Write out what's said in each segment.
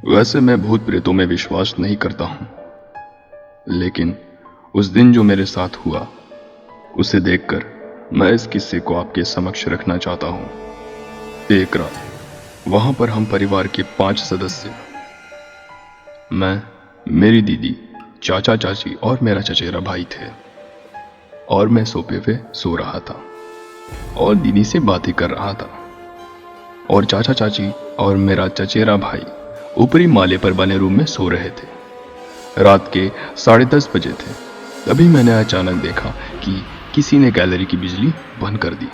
वैसे मैं भूत प्रेतों में विश्वास नहीं करता हूं, लेकिन उस दिन जो मेरे साथ हुआ उसे देखकर मैं इस किस्से को आपके समक्ष रखना चाहता हूं। एक रात वहां पर हम परिवार के 5 सदस्य, मैं, मेरी दीदी, चाचा चाची और मेरा चचेरा भाई थे। और मैं सोफे पे सो रहा था और दीदी से बातें कर रहा था, और चाचा चाची और मेरा चचेरा भाई ऊपरी माले पर बने रूम में सो रहे थे। रात के 10:30 बजे थे। तभी मैंने अचानक देखा कि किसी ने गैलरी की बिजली बंद कर दी।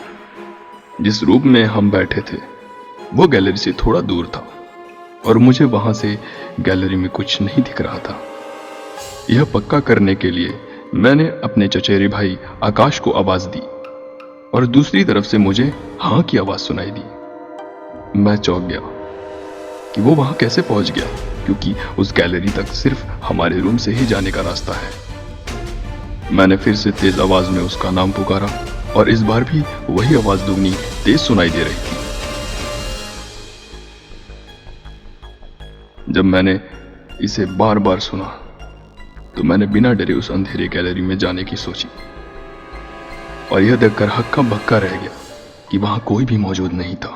जिस रूम में हम बैठे थे वो गैलरी से थोड़ा दूर था और मुझे वहां से गैलरी में कुछ नहीं दिख रहा था। यह पक्का करने के लिए मैंने अपने चचेरे भाई आकाश को आवाज दी और दूसरी तरफ से मुझे हाँ की आवाज सुनाई दी। मैं चौंक गया कि वो वहां कैसे पहुंच गया, क्योंकि उस गैलरी तक सिर्फ हमारे रूम से ही जाने का रास्ता है। मैंने फिर से तेज आवाज में उसका नाम पुकारा और इस बार भी वही आवाज दुगनी तेज सुनाई दे रही थी। जब मैंने इसे बार बार सुना तो मैंने बिना डरे उस अंधेरे गैलरी में जाने की सोची, और यह देखकर हक्का बक्का रह गया कि वहां कोई भी मौजूद नहीं था।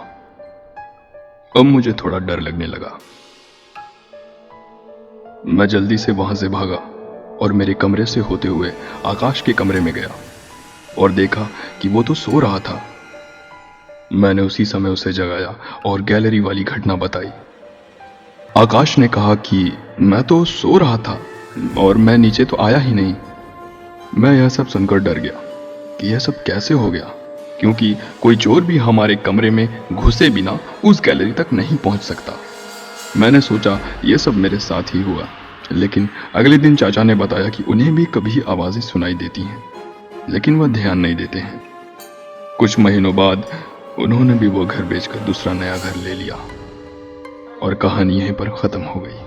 अब मुझे थोड़ा डर लगने लगा। मैं जल्दी से वहां से भागा और मेरे कमरे से होते हुए आकाश के कमरे में गया और देखा कि वो तो सो रहा था। मैंने उसी समय उसे जगाया और गैलरी वाली घटना बताई। आकाश ने कहा कि मैं तो सो रहा था और मैं नीचे तो आया ही नहीं। मैं यह सब सुनकर डर गया कि यह सब कैसे हो गया, क्योंकि कोई चोर भी हमारे कमरे में घुसे बिना उस गैलरी तक नहीं पहुंच सकता। मैंने सोचा यह सब मेरे साथ ही हुआ, लेकिन अगले दिन चाचा ने बताया कि उन्हें भी कभी आवाजें सुनाई देती हैं, लेकिन वह ध्यान नहीं देते हैं। कुछ महीनों बाद उन्होंने भी वो घर बेचकर दूसरा नया घर ले लिया और कहानी यहीं पर खत्म हो गई।